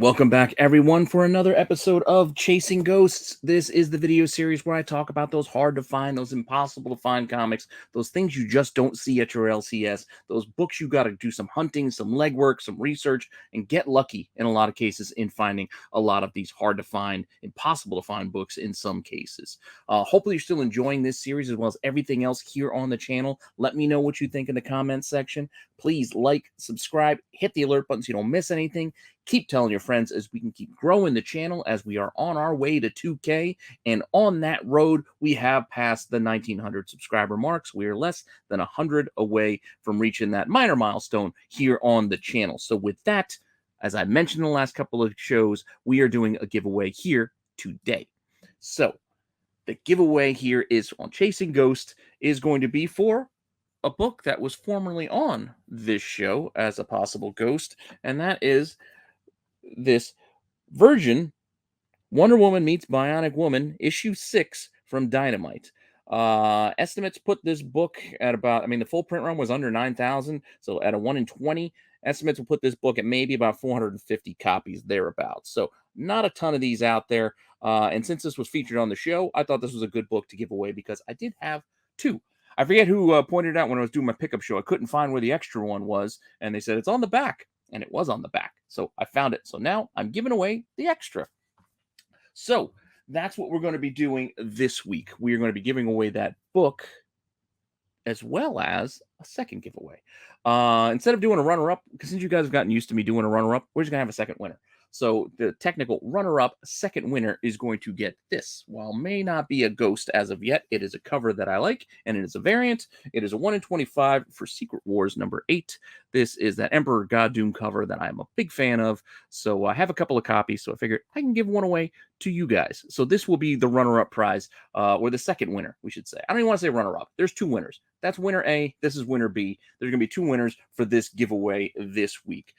welcome back everyone for another episode of Chasing Ghosts. This is the video series where I talk about those hard to find, those impossible to find comics, those things you just don't see at your LCS, those books you got to do some hunting, some legwork, some research, and get lucky in a lot of cases in finding a lot of these hard to find, impossible to find books in some cases. Hopefully you're still enjoying this series as well as everything else here on the channel. Let me know what you think in the comments section. Please like, subscribe, hit the alert button so you don't miss anything. Keep telling your friends as we can keep growing the channel as we are on our way to 2K. And on that road, we have passed the 1900 subscriber marks. We are less than 100 away from reaching that minor milestone here on the channel. So with that, as I mentioned in the last couple of shows, we are doing a giveaway here today. So the giveaway here is on Chasing Ghost is going to be for a book that was formerly on this show as a possible ghost, and that is this Virgin Wonder Woman Meets Bionic Woman issue 6 from Dynamite. Estimates put this book at about, the full print run was under 9,000, so at a 1 in 20, estimates will put this book at maybe about 450 copies thereabouts. So not a ton of these out there. And since this was featured on the show, I thought this was a good book to give away because I did have two. I forget who pointed out when I was doing my pickup show. I couldn't find where the extra one was, and they said it's on the back, and it was on the back. So I found it. So now I'm giving away the extra. So that's what we're going to be doing this week. We are going to be giving away that book as well as a second giveaway. Instead of doing a runner-up, because since you guys have gotten used to me doing a runner-up, we're just going to have a second winner. So the technical runner-up second winner is going to get this. While may not be a ghost as of yet, it is a cover that I like, and it is a variant. It is a 1 in 25 for Secret Wars number 8. This is that Emperor God Doom cover that I'm a big fan of. So I have a couple of copies, so I figured I can give one away to you guys. So this will be the runner-up prize, or the second winner, we should say. I don't even want to say runner-up. There's two winners. That's winner A. This is winner B. There's going to be two winners for this giveaway this week.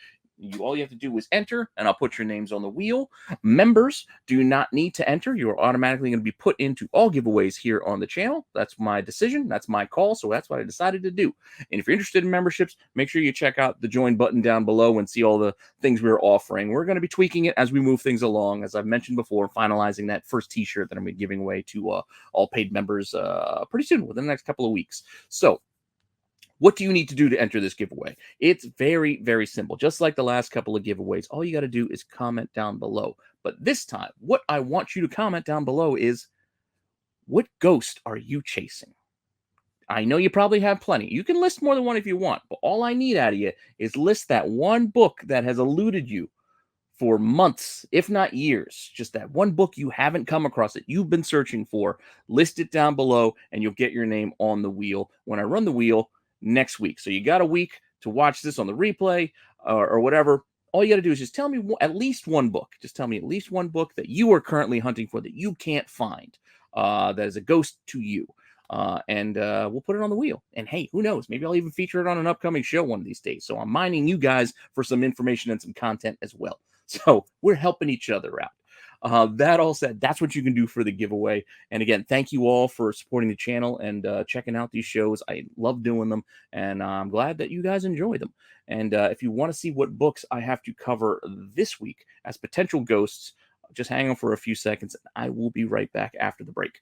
All you have to do is enter, and I'll put your names on the wheel. Members do not need to enter. You're automatically going to be put into all giveaways here on the channel. That's my decision. That's my call, so that's what I decided to do. And if you're interested in memberships, make sure you check out the join button down below and see all the things we're offering. We're going to be tweaking it as we move things along. As I've mentioned before, finalizing that first t-shirt that I'm going to be giving away to all paid members pretty soon, within the next couple of weeks. So what do you need to do to enter this giveaway? It's very, very simple. Just like the last couple of giveaways, all you got to do is comment down below. But this time, what I want you to comment down below is, what ghost are you chasing? I know you probably have plenty. You can list more than one if you want, but all I need out of you is list that one book that has eluded you for months, if not years. Just that one book you haven't come across that you've been searching for. List it down below, and you'll get your name on the wheel when I run the wheel next week. So you got a week to watch this on the replay or whatever. All you got to do is just tell me at least one book. Just tell me at least one book that you are currently hunting for that you can't find, that is a ghost to you. And we'll put it on the wheel. And hey, who knows? Maybe I'll even feature it on an upcoming show one of these days. So I'm mining you guys for some information and some content as well. So we're helping each other out. That all said, that's what you can do for the giveaway. And again, thank you all for supporting the channel and checking out these shows. I love doing them, and I'm glad that you guys enjoy them. And if you want to see what books I have to cover this week as potential ghosts, just hang on for a few seconds. I will be right back after the break.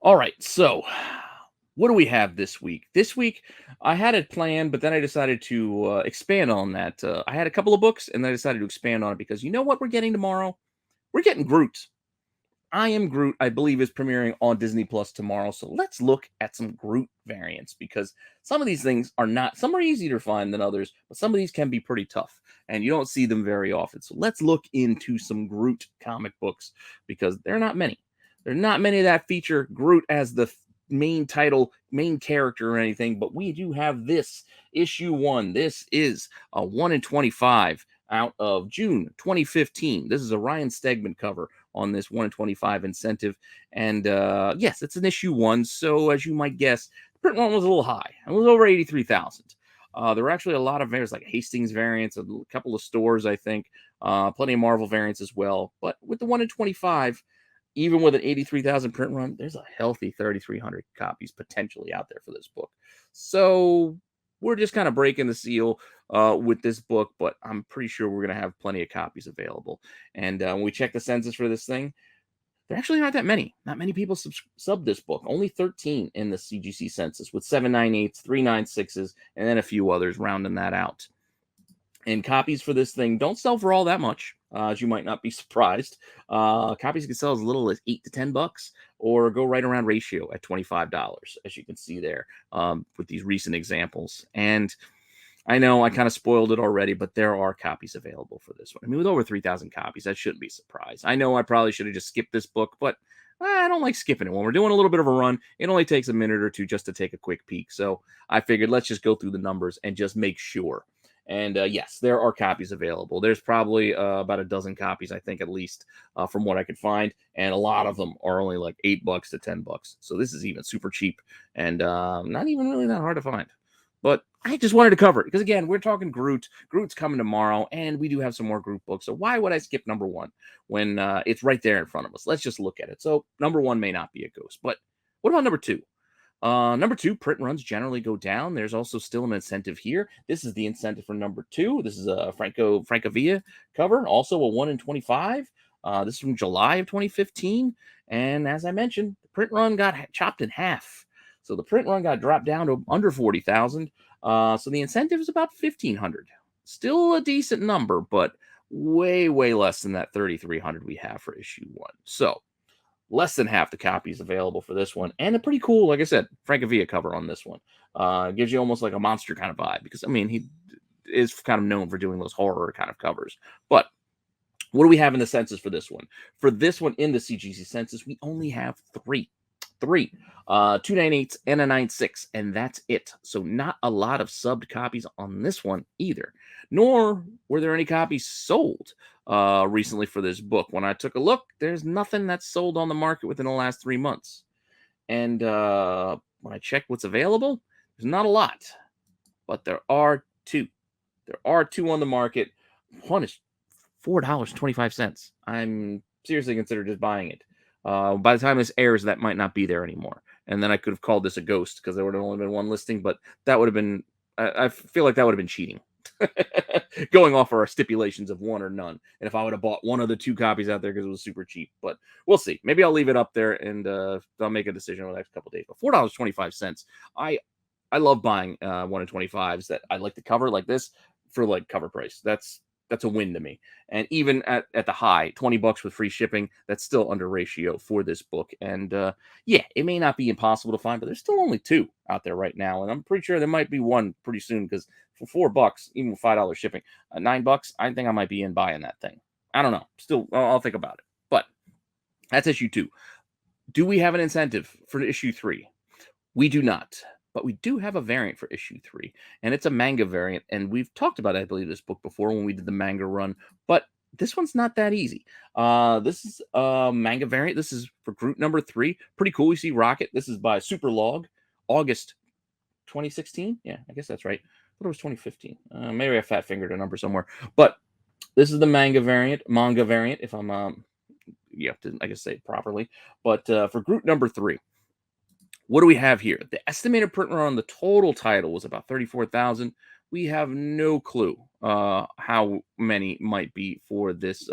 All right, so what do we have this week? This week, I had it planned, but then I decided to expand on that. I had a couple of books, and then I decided to expand on it because you know what we're getting tomorrow? We're getting Groot. I Am Groot, I believe, is premiering on Disney Plus tomorrow. So let's look at some Groot variants because some of these things are not, some are easier to find than others, but some of these can be pretty tough and you don't see them very often. So let's look into some Groot comic books because there are not many. There are not many that feature Groot as the main title, main character or anything, but we do have this issue 1. This is a 1 in 25 out of June 2015. This is a Ryan Stegman cover on this 1 in 25 incentive. And yes, it's an issue 1. So as you might guess, the print run was a little high. It was over 83,000. There were actually a lot of variants, like Hastings variants, a couple of stores, I think, plenty of Marvel variants as well. But with the 1 in 25, even with an 83,000 print run, there's a healthy 3,300 copies potentially out there for this book. So we're just kind of breaking the seal with this book, but I'm pretty sure we're going to have plenty of copies available. And when we check the census for this thing, there actually aren't that many. Not many people sub this book. Only 13 in the CGC census, with 798s, 396s, and then a few others rounding that out. And copies for this thing don't sell for all that much, as you might not be surprised. Copies can sell as little as $8 to $10, or go right around ratio at $25, as you can see there with these recent examples. And I know I kind of spoiled it already, but there are copies available for this one. I mean, with over 3,000 copies, that shouldn't be a surprise. I know I probably should have just skipped this book, but I don't like skipping it. When we're doing a little bit of a run, it only takes a minute or two just to take a quick peek. So I figured let's just go through the numbers and just make sure. And yes, there are copies available. There's probably about a dozen copies, I think, at least, from what I could find. And a lot of them are only like $8 to $10. So this is even super cheap and not even really that hard to find. But I just wanted to cover it because, again, we're talking Groot. Groot's coming tomorrow, and we do have some more Groot books. So why would I skip number 1 when it's right there in front of us? Let's just look at it. So number 1 may not be a ghost, but what about number 2? Number 2, print runs generally go down. There's also still an incentive here. This is the incentive for number 2. This is a Francavilla cover, also a 1 in 25. This is from July of 2015. And as I mentioned, the print run got chopped in half. So the print run got dropped down to under 40,000. So the incentive is about 1,500. Still a decent number, but way, way less than that 3,300 we have for issue 1. So less than half the copies available for this one. And a pretty cool, like I said, Francavilla cover on this one. Gives you almost like a monster kind of vibe because, I mean, he is kind of known for doing those horror kind of covers. But what do we have in the census for this one? For this one in the CGC census, we only have 3. 298s and a 96, and that's it. So not a lot of subbed copies on this one either, nor were there any copies sold recently for this book. When I took a look, there's nothing that's sold on the market within the last 3 months. And when I checked what's available, there's not a lot, but there are 2. There are 2 on the market. One is $4.25. I'm seriously considered just buying it. By the time this airs, that might not be there anymore. And then I could have called this a ghost because there would have only been 1 listing, but that would have been, I feel like that would have been cheating. Going off our stipulations of 1 or none. And if I would have bought 1 of the 2 copies out there because it was super cheap, but we'll see. Maybe I'll leave it up there and I'll make a decision over the next couple days. But $4.25, I love buying 1 in 25s that I like to cover like this for like cover price. That's a win to me. And even at the high, $20 with free shipping, that's still under ratio for this book. And yeah, it may not be impossible to find, but there's still only 2 out there right now. And I'm pretty sure there might be 1 pretty soon because for $4, even with $5 shipping, $9, I think I might be in buying that thing. I don't know. Still, I'll think about it. But that's issue 2. Do we have an incentive for issue 3? We do not. But we do have a variant for issue 3, and it's a manga variant. And we've talked about, I believe, this book before when we did the manga run, but this one's not that easy. This is a manga variant. This is for Groot number 3. Pretty cool. You see Rocket. This is by Superlog, August 2016. Yeah, I guess that's right. I thought it was 2015. Maybe I fat fingered a number somewhere. But this is the manga variant, if I'm, I guess say it properly. But for Groot number 3. What do we have here? The estimated print run on the total title was about 34,000. We have no clue how many might be for this.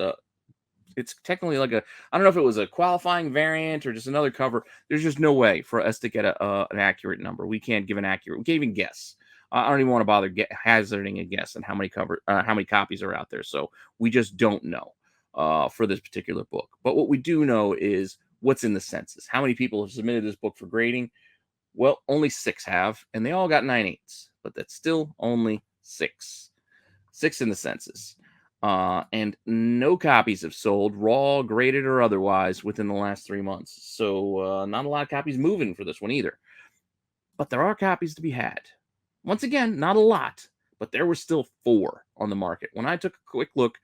It's technically like I don't know if it was a qualifying variant or just another cover. There's just no way for us to get an accurate number. We can't give an accurate. We can't even guess. I don't even want to bother hazarding a guess on how many copies are out there. So we just don't know for this particular book. But what we do know is what's in the census. How many people have submitted this book for grading? Well, only 6 have, and they all got 9/8, but that's still only 6. 6 in the census. And no copies have sold, raw, graded, or otherwise, within the last 3 months. So not a lot of copies moving for this one either. But there are copies to be had. Once again, not a lot, but there were still 4 on the market. When I took a quick look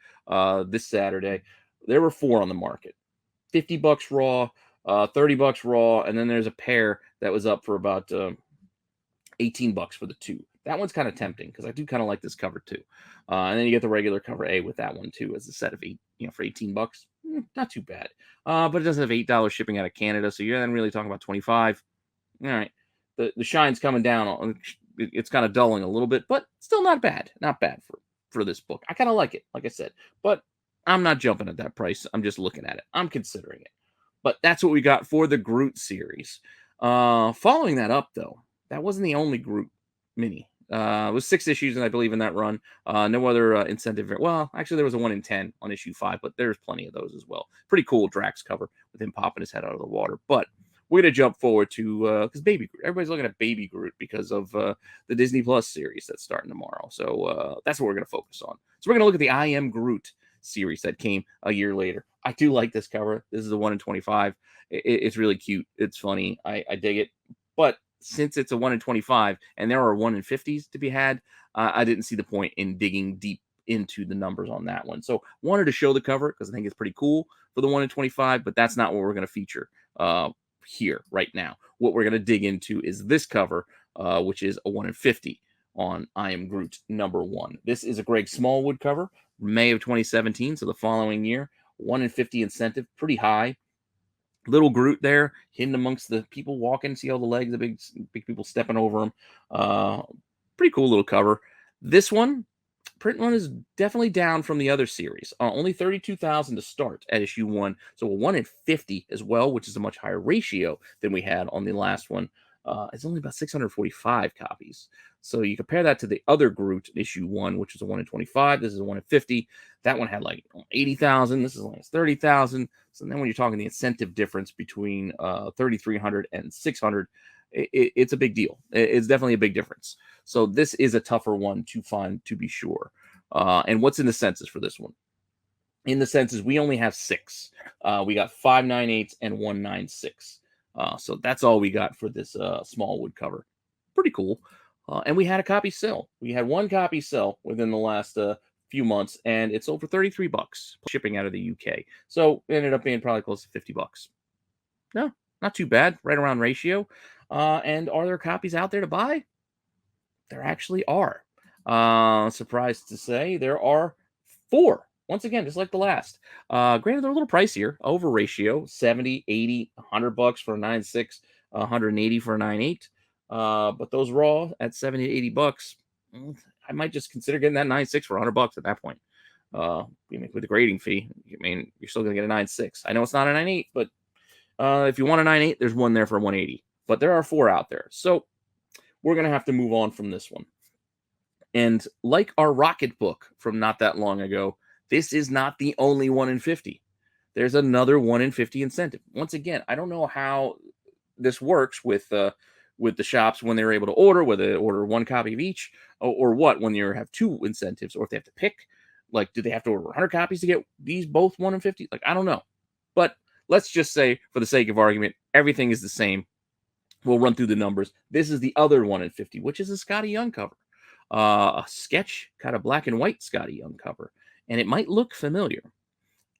this Saturday, there were 4 on the market. $50 raw, $30 raw, and then there's a pair that was up for about $18 for the 2. That one's kind of tempting because I do kind of like this cover too. And then you get the regular cover A with that one too, as a set of 8, for $18. Not too bad. But it does have $8 shipping out of Canada, so you're then really talking about 25. All right, the shine's coming down. It's kind of dulling a little bit, but still not bad. Not bad for this book. I kind of like it, like I said, but I'm not jumping at that price. I'm just looking at it. I'm considering it. But that's what we got for the Groot series. Following that up, though, that wasn't the only Groot mini. It was 6 issues, and I believe in that run. No other incentive. Well, actually, there was a 1 in 10 on issue 5, but there's plenty of those as well. Pretty cool Drax cover with him popping his head out of the water. But we're gonna jump forward to because Baby Groot. Everybody's looking at Baby Groot because of the Disney Plus series that's starting tomorrow. So that's what we're gonna focus on. So we're gonna look at the I Am Groot series that came a year later. I do like this cover. This is a 1 in 25. It's really cute. It's funny. I dig it. But since it's a 1 in 25 and there are 1 in 50s to be had, I didn't see the point in digging deep into the numbers on that one. So wanted to show the cover because I think it's pretty cool for the 1 in 25, but that's not what we're going to feature here right now. What we're going to dig into is this cover, which is a 1 in 50 on I Am Groot #1. This is a Greg Smallwood cover, May of 2017, so the following year. 1 in 50 incentive, pretty high. Little Groot there, hidden amongst the people walking. See all the legs, the big people stepping over him. Pretty cool little cover. This one, print run is definitely down from the other series. Only 32,000 to start at issue 1. So a 1 in 50 as well, which is a much higher ratio than we had on the last one. It's only about 645 copies. So you compare that to the other Groot issue 1, which is a 1 in 25. This is a 1 in 50. That one had like 80,000. This is only 30,000. So then when you're talking the incentive difference between 3,300 and 600, it's a big deal. It's definitely a big difference. So this is a tougher one to find, to be sure. And what's in the census for this one? In the census, we only have 6. We got 598s and 196. So that's all we got for this Smallwood cover. Pretty cool. And we had a copy sell. We had 1 copy sell within the last few months, and it's over $33 shipping out of the UK. So it ended up being probably close to $50. No, not too bad. Right around ratio. And are there copies out there to buy? There actually are. Surprised to say there are 4. Once again, just like the last. Granted, they're a little pricier. Over ratio, 70, 80, $100 for a 9.6, 180 for a 9.8. But those raw at 70 to $80, I might just consider getting that 9.6 for $100 at that point. With the grading fee, I mean, you're still gonna get a 9.6. I know it's not a 9.8, but if you want a 9.8, there's one there for 180. But there are 4 out there, so we're gonna have to move on from this one. And like our Rocket book from not that long ago, this is not the only 1 in 50. There's another 1 in 50 incentive. Once again, I don't know how this works with the shops when they're able to order, whether they order 1 copy of each, or what when you have 2 incentives, or if they have to pick. Like, do they have to order 100 copies to get these both 1 in 50? Like, I don't know. But let's just say, for the sake of argument, everything is the same. We'll run through the numbers. This is the other 1 in 50, which is a Scotty Young cover. A sketch, kind of black and white Scotty Young cover. And it might look familiar.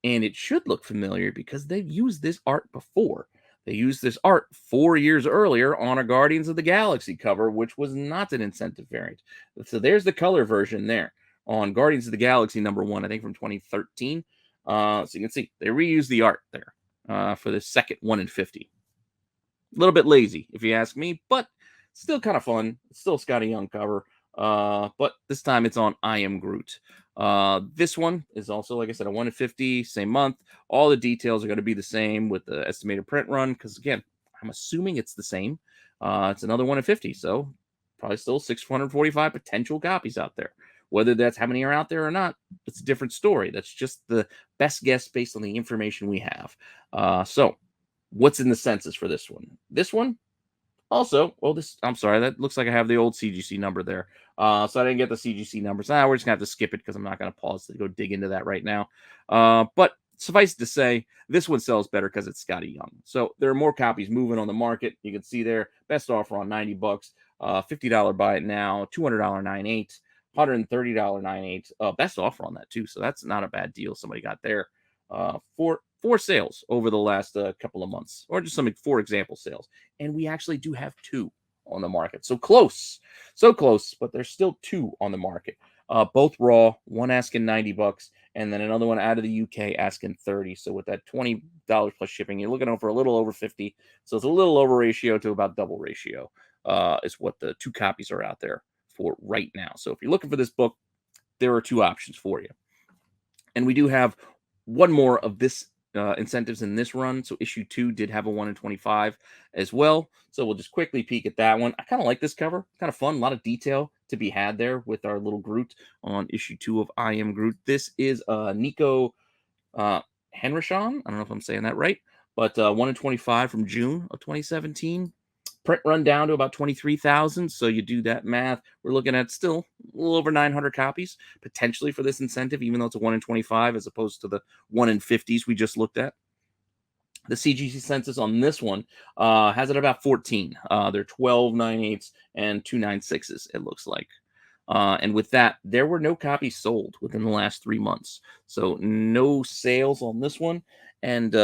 And it should look familiar because they've used this art before. They used this art 4 years earlier on a Guardians of the Galaxy cover, which was not an incentive variant. So there's the color version there on Guardians of the Galaxy #1, I think from 2013. So you can see they reused the art there for the second 1 in 50. A little bit lazy, if you ask me, but still kind of fun. It's still a Scotty Young cover. But this time it's on I Am Groot. This one is also, like I said, a 1 in 50, same month. All the details are going to be the same with the estimated print run, because again, I'm assuming it's the same. It's another 1 in 50, so probably still 645 potential copies out there. Whether that's how many are out there or not, it's a different story. That's just the best guess based on the information we have. So what's in the census for this one? This one also, well, I'm sorry, that looks like I have the old CGC number there. So I didn't get the CGC numbers. We're just gonna have to skip it because I'm not gonna pause to go dig into that right now. But suffice to say, this one sells better because it's Scotty Young. So there are more copies moving on the market. You can see there, best offer on $90, $50 buy it now, $200 98, $130 98. Best offer on that too. So that's not a bad deal somebody got there. Four sales over the last couple of months, or just some 4 example sales, and we actually do have 2 on the market. So close, but there's still 2 on the market. Both raw, one asking $90, and then another one out of the UK asking 30. So with that $20 plus shipping, you're looking over a little over 50. So it's a little over ratio to about double ratio. Is what the 2 copies are out there for right now. So if you're looking for this book, there are 2 options for you. And we do have one more of this incentives in this run. So issue 2 did have a 1 in 25 as well. So we'll just quickly peek at that one. I kind of like this cover. Kind of fun. A lot of detail to be had there with our little Groot on issue 2 of I Am Groot. This is Nico Henrishon. I don't know if I'm saying that right. But 1 in 25 from June of 2017. Print run down to about 23,000. So you do that math. We're looking at still a little over 900 copies potentially for this incentive, even though it's a 1 in 25 as opposed to the 1 in 50s we just looked at. The CGC census on this one has it about 14. They're 12 9/8s and 2 9/6s, it looks like. And with that, there were no copies sold within the last 3 months. So no sales on this one. And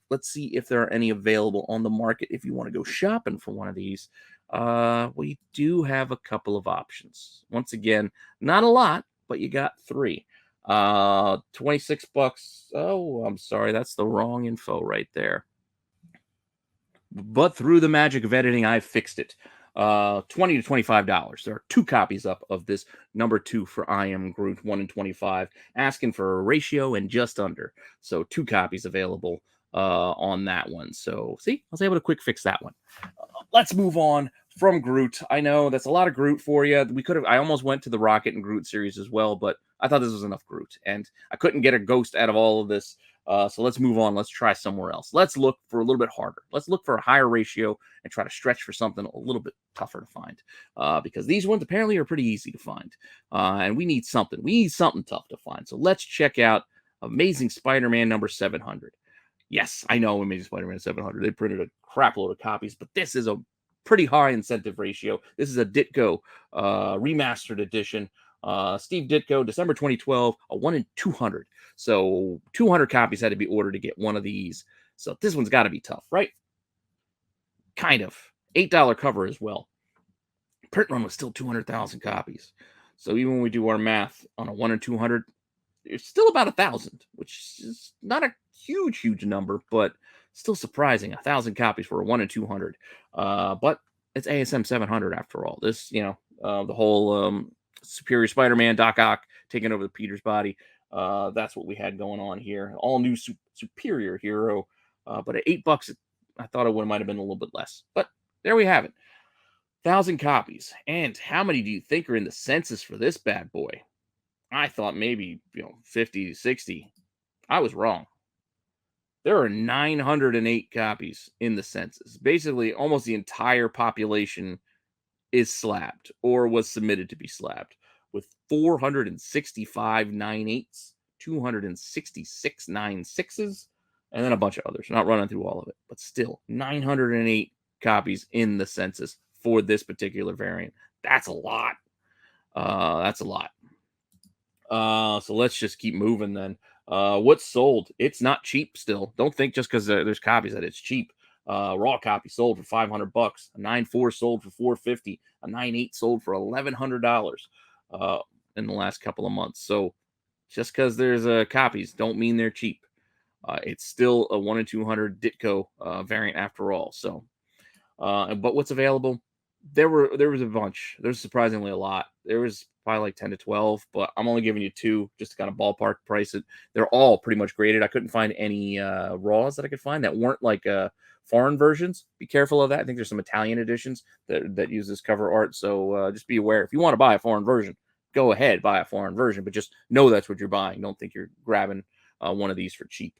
let's see if there are any available on the market if you want to go shopping for one of these. We do have a couple of options. Once again, not a lot, but you got 3. $26. Oh, I'm sorry. That's the wrong info right there. But through the magic of editing, I fixed it. $20 to $25. There are 2 copies up of this number 2 for I Am Groot, 1 in 25, asking for a ratio and just under. So 2 copies available on that one. So see, I was able to quick fix that one. Let's move on from Groot. I know that's a lot of Groot for you. I almost went to the Rocket and Groot series as well, but I thought this was enough Groot, and I couldn't get a ghost out of all of this. So let's move on. Let's try somewhere else. Let's look for a little bit harder. Let's look for a higher ratio and try to stretch for something a little bit tougher to find, because these ones apparently are pretty easy to find, and we need something. We need something tough to find. So let's check out Amazing Spider-Man number 700. Yes, I know Amazing Spider-Man 700. They printed a crap load of copies, but this is a pretty high incentive ratio. This is a Ditko remastered edition. Steve Ditko, December 2012, a 1 in 200. So 200 copies had to be ordered to get one of these. So this one's got to be tough, right? Kind of. $8 cover as well. Print run was still 200,000 copies. So even when we do our math on a 1 in 200, it's still about 1,000, which is not a huge number, but still surprising. 1,000 copies for a 1 in 200. But it's ASM 700 after all. This, the whole Superior Spider-Man, Doc Ock taking over the Peter's body. That's what we had going on here. All new Superior hero. But at $8, I thought it might have been a little bit less. But there we have it. 1,000 copies. And how many do you think are in the census for this bad boy? I thought maybe 50 to 60. I was wrong. There are 908 copies in the census. Basically, almost the entire population is slabbed or was submitted to be slabbed, with 465 9/8s, 266 9/6s, and then a bunch of others. Not running through all of it, but still 908 copies in the census for this particular variant. That's a lot. That's a lot. So let's just keep moving then. What's sold? It's not cheap still. Don't think just because there's copies that it's cheap. Raw copy sold for $500. A 9.4 sold for $450. A 9.8 sold for $1,100 in the last couple of months. So just because there's copies don't mean they're cheap. It's still a 1 in 200 Ditko variant after all. So, but what's available? There was a bunch. There's surprisingly a lot. There was probably like 10 to 12, but I'm only giving you 2 just to kind of ballpark price it. They're all pretty much graded. I couldn't find any raws that I could find that weren't like foreign versions. Be careful of that. I think there's some Italian editions that use this cover art. So just be aware. If you want to buy a foreign version, go ahead, buy a foreign version, but just know that's what you're buying. Don't think you're grabbing one of these for cheap.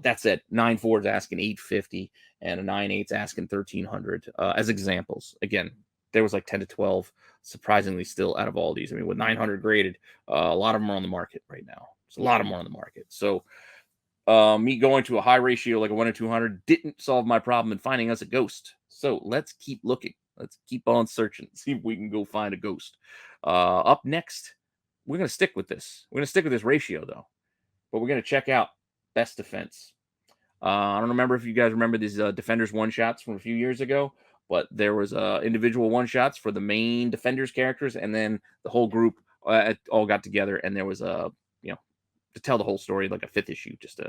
That said, 9.4 is asking $850 and a 9.8 is asking $1,300 as examples. Again, there was like 10 to 12, surprisingly, still out of all these. I mean, with 900 graded, a lot of them are on the market right now. There's a lot of them on the market. So me going to a high ratio like a 1 in 200 didn't solve my problem in finding us a ghost. So let's keep looking. Let's keep on searching. See if we can go find a ghost. Up next, we're going to stick with this. We're going to stick with this ratio, though. But we're going to check out best defense. I don't remember if you guys remember these Defenders one-shots from a few years ago, but there was individual one-shots for the main Defenders characters, and then the whole group all got together, and there was a, to tell the whole story, like a 5th issue, just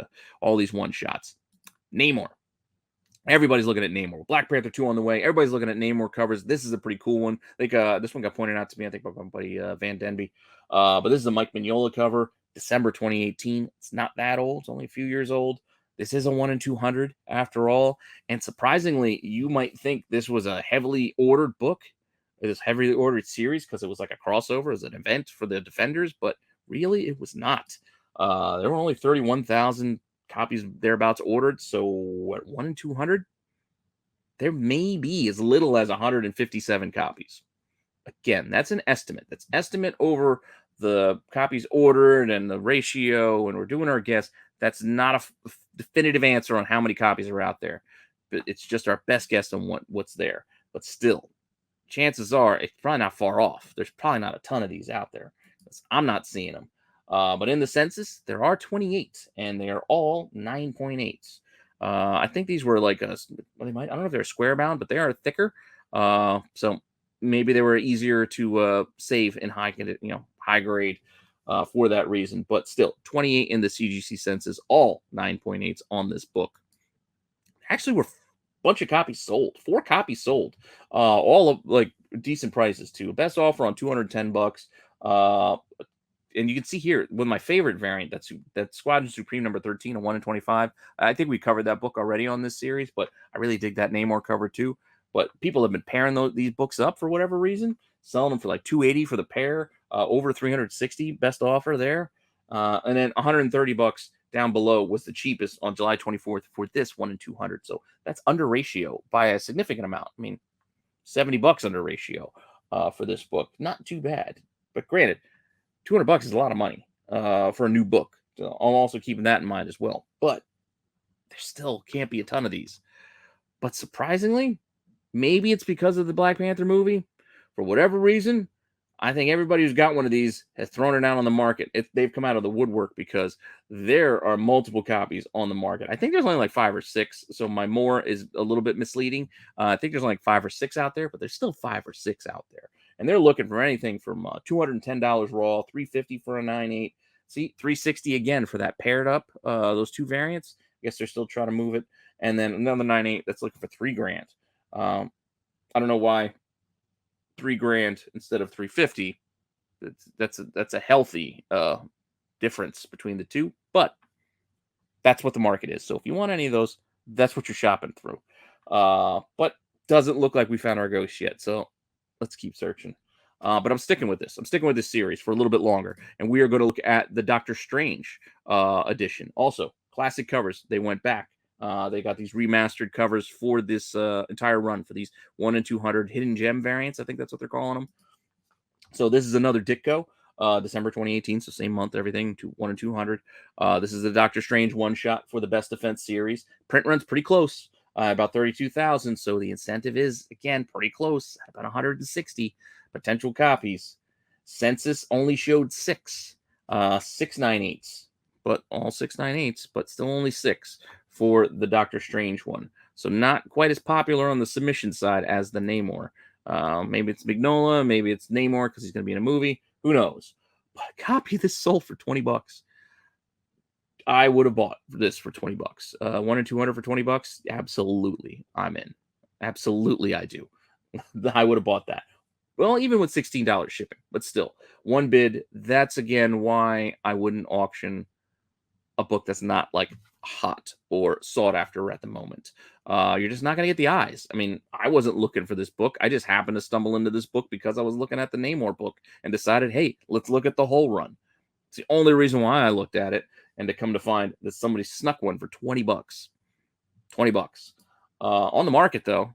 all these one-shots. Namor. Everybody's looking at Namor. Black Panther 2 on the way. Everybody's looking at Namor covers. This is a pretty cool one. Like this one got pointed out to me, I think, by my buddy Van Denby. But this is a Mike Mignola cover, December 2018. It's not that old. It's only a few years old. This is a 1 in 200 after all. And surprisingly, you might think this was a heavily ordered book. It was heavily ordered series because it was like a crossover as an event for the Defenders, but really it was not. There were only 31,000 copies thereabouts ordered. So what, 1 in 200? There may be as little as 157 copies. Again, that's an estimate. That's estimate over the copies ordered and the ratio, and we're doing our guess. That's not a definitive answer on how many copies are out there, but it's just our best guess on what's there. But still, chances are it's probably not far off. There's probably not a ton of these out there. I'm not seeing them. But in the census, there are 28, and they are all 9.8s. I think these were like I don't know if they're square bound, but they are thicker. So maybe they were easier to save in high grade for that reason. But still, 28 in the CGC census, all 9.8s on this book. Actually, were a bunch of copies sold. 4 copies sold. All of like decent prices too. Best offer on $210. And you can see here with my favorite variant, that's Squadron Supreme number 13, a 1 in 25. I think we covered that book already on this series, but I really dig that Namor cover too. But people have been pairing these books up for whatever reason, selling them for like $280 for the pair, over $360 best offer there, and then $130 down below was the cheapest on July 24th for this 1 in 200. So that's under ratio by a significant amount. I mean, $70 under ratio for this book, not too bad. But granted, $200 is a lot of money for a new book. So I'm also keeping that in mind as well. But there still can't be a ton of these. But surprisingly, maybe it's because of the Black Panther movie. For whatever reason, I think everybody who's got one of these has thrown it out on the market. They've come out of the woodwork because there are multiple copies on the market. I think there's only like 5 or 6. So my more is a little bit misleading. I think there's only like 5 or 6 out there, but there's still 5 or 6 out there. And they're looking for anything from $210 raw, $350 for a 9.8. See, $360 again for that paired up, those 2 variants. I guess they're still trying to move it. And then another 9.8 that's looking for $3,000. I don't know why $3,000 instead of $350. That's a healthy difference between the two, but that's what the market is. So if you want any of those, that's what you're shopping through. But doesn't look like we found our ghost yet. So let's keep searching. But I'm sticking with this. I'm sticking with this series for a little bit longer. And we are going to look at the Doctor Strange edition. Also, classic covers. They went back. They got these remastered covers for this entire run for these 1 in 200 hidden gem variants. I think that's what they're calling them. So this is another Ditko, December 2018. So same month, everything to 1 in 200. This is the Doctor Strange one shot for the Best Defense series. Print run's pretty close. About 32,000. So the incentive is, again, pretty close. About 160 potential copies. Census only showed 6. 6.98s. But all 6.98s, but still only 6 for the Doctor Strange one. So not quite as popular on the submission side as the Namor. Maybe it's Mignola. Maybe it's Namor because he's going to be in a movie. Who knows? But a copy of this sold for $20. I would have bought this for $20. 1 in 200 for $20. Absolutely, I'm in. Absolutely, I do. I would have bought that. Well, even with $16 shipping, but still, one bid. That's again why I wouldn't auction a book that's not like hot or sought after at the moment. You're just not going to get the eyes. I mean, I wasn't looking for this book. I just happened to stumble into this book because I was looking at the Namor book and decided, hey, let's look at the whole run. It's the only reason why I looked at it. And to come to find that somebody snuck one for $20. $20. On the market, though,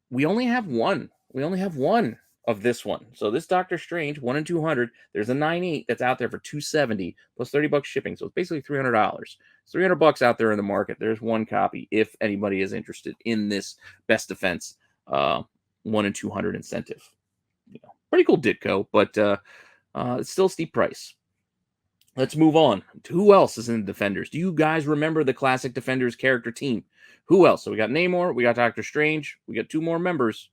we only have one We only have one of this one. So this Doctor Strange, 1 in 200, there's a 9.8 that's out there for 270 plus 30 bucks shipping. So it's basically $300. It's 300 bucks out there in the market. There's one copy if anybody is interested in this Best Defense 1 in 200 incentive. Pretty cool Ditko, but it's still a steep price. Let's move on. Who else is in the Defenders? Do you guys remember the classic Defenders character team? Who else? So we got Namor, we got Doctor Strange, we got 2 more members.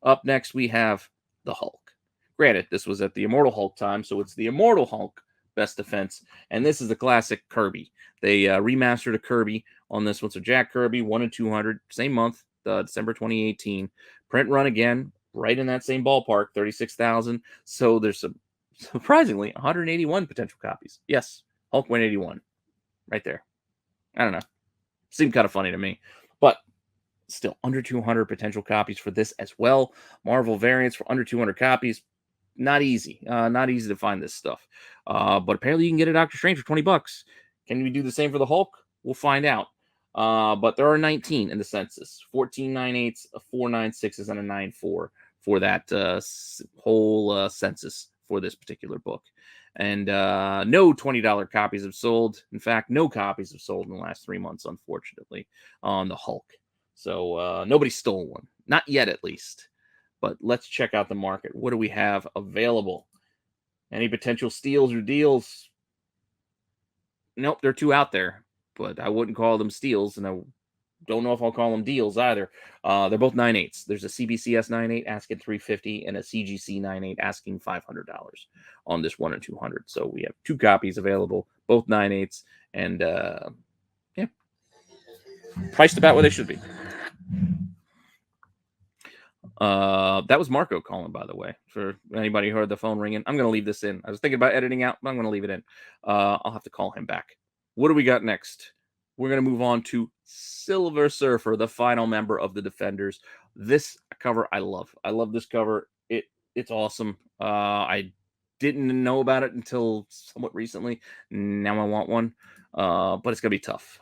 Up next, we have the Hulk. Granted, this was at the Immortal Hulk time, so it's the Immortal Hulk Best Defense, and this is the classic Kirby. They remastered a Kirby on this one. So Jack Kirby, 1 in 200, same month, December 2018. Print run again, right in that same ballpark, 36,000. So there's some surprisingly 181 potential copies. Yes, Hulk 181, right there. I don't know. Seemed kind of funny to me, but still under 200 potential copies for this as well. Marvel variants for under 200 copies. Not easy. Not easy to find this stuff. But apparently you can get a Doctor Strange for 20 bucks. Can we do the same for the Hulk? We'll find out. But there are 19 in the census. 14 9/8, 4 9/6s, and a 9/4 for that whole census for this particular book. And no $20 copies have sold. In fact, no copies have sold in the last 3 months, unfortunately, on the Hulk. So nobody stole one. Not yet, at least. But let's check out the market. What do we have available? Any potential steals or deals? Nope, there are 2 out there. But I wouldn't call them steals, and I don't know if I'll call them deals either. They're both 9/8s. There's a CBCS 9/8 asking $350 and a CGC 9/8 asking $500 on this 1 in 200. So we have 2 copies available, both 9/8s, and yeah, priced about where they should be. That was Marco calling, by the way, for anybody who heard the phone ringing. I'm going to leave this in. I was thinking about editing out, but I'm going to leave it in. I'll have to call him back. What do we got next? We're going to move on to Silver Surfer, the final member of the Defenders. This cover I love. I love this cover. It's awesome. I didn't know about it until somewhat recently. Now I want one. But it's going to be tough.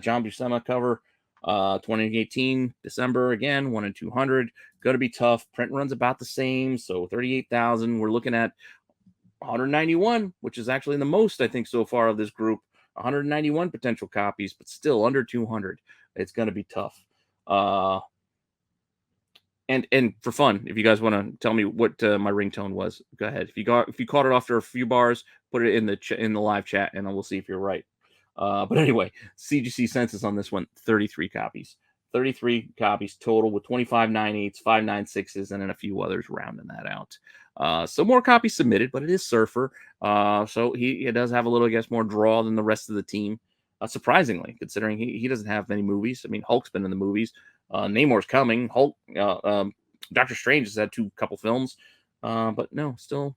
John Buscema cover. 2018 December again, 1 in 200. Going to be tough. Print runs about the same, so 38,000. We're looking at 191, which is actually the most I think so far of this group. 191 potential copies, but still under 200. It's going to be tough. And for fun, if you guys want to tell me what my ringtone was, go ahead. If you caught it after a few bars, put it in the live chat, and we'll see if you're right. But anyway, CGC census on this one, 33 copies. 33 copies total with 25 9/8s, 5 9/6s, and then a few others rounding that out. So more copies submitted, but it is Surfer. So he does have a little, I guess, more draw than the rest of the team. Surprisingly, considering he doesn't have many movies. I mean, Hulk's been in the movies. Namor's coming. Hulk, Doctor Strange has had couple films. But no, still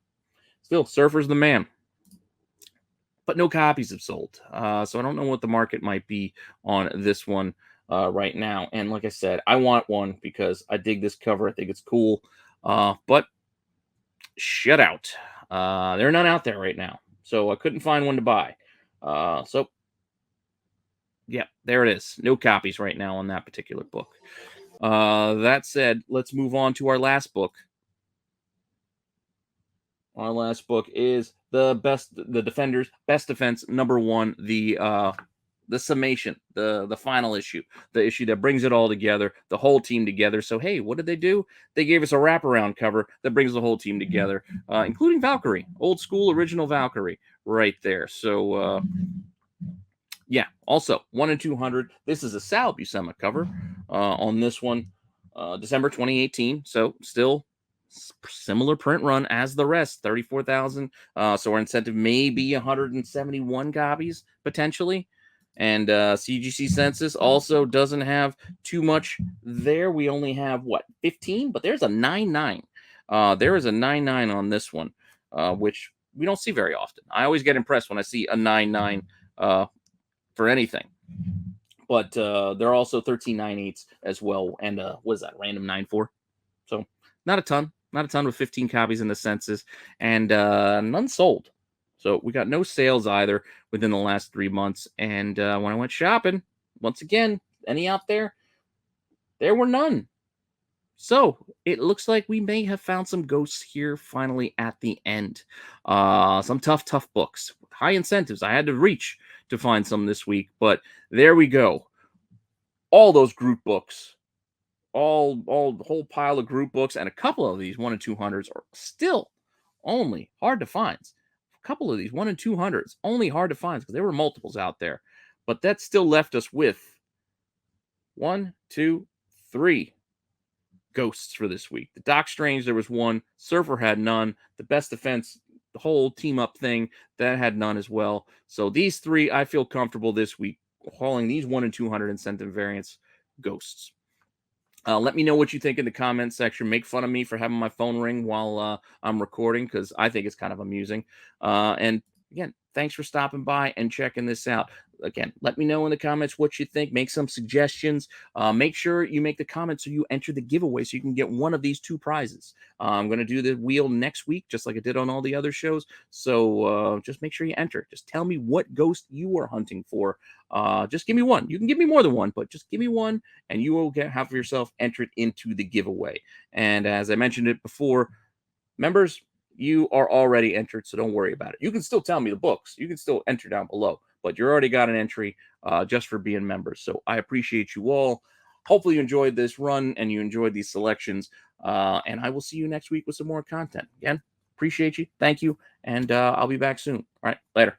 Surfer's the man. But no copies have sold. So I don't know what the market might be on this one right now. And like I said, I want one because I dig this cover. I think it's cool. But shut out. There are none out there right now. So I couldn't find one to buy. So yeah, there it is. No copies right now on that particular book. That said, let's move on to our last book. Our last book is the Defenders Best Defense #1, the summation, the final issue, the issue that brings it all together, the whole team together. So hey, what did they do? They gave us a wraparound cover that brings the whole team together, including Valkyrie, old school original Valkyrie, right there. So yeah, also 1 in 200. This is a Sal Buscema cover on this one, December 2018. So still similar print run as the rest, 34,000. So our incentive may be 171 copies potentially. And CGC census also doesn't have too much there. We only have 15, but there's a 9/9. There is a 9/9 on this one, which we don't see very often. I always get impressed when I see a 9/9 for anything. But there are also 13 9/8s as well. And what is that? Random 9/4. So not a ton. Not a ton with 15 copies in the census, and none sold. So we got no sales either within the last 3 months. And when I went shopping, once again, any out there? There were none. So it looks like we may have found some ghosts here finally at the end. Some tough books. High incentives. I had to reach to find some this week, but there we go. All those group books, all the whole pile of group books, and a couple of these 1 in 200s are still only hard to find. A couple of these 1 in 200s only hard to find because there were multiples out there, but that still left us with one, two, three ghosts for this week. The Doc Strange, there was one. Surfer had none. The Best Defense, the whole team up thing, that had none as well. So these three, I feel comfortable this week calling these 1 in 200 incentive variants ghosts. Let me know what you think in the comments section. Make fun of me for having my phone ring while I'm recording because I think it's kind of amusing. And again, thanks for stopping by and checking this out. Again, let me know in the comments what you think. Make some suggestions. Make sure you make the comments so you enter the giveaway so you can get one of these two prizes. I'm going to do the wheel next week, just like I did on all the other shows. So just make sure you enter. Just tell me what ghost you are hunting for. Just give me one. You can give me more than one, but just give me one and you will have yourself entered into the giveaway. And as I mentioned it before, members, you are already entered, so don't worry about it. You can still tell me the books. You can still enter down below, but you already got an entry just for being members. So I appreciate you all. Hopefully you enjoyed this run and you enjoyed these selections. And I will see you next week with some more content. Again, appreciate you. Thank you. And I'll be back soon. All right, later.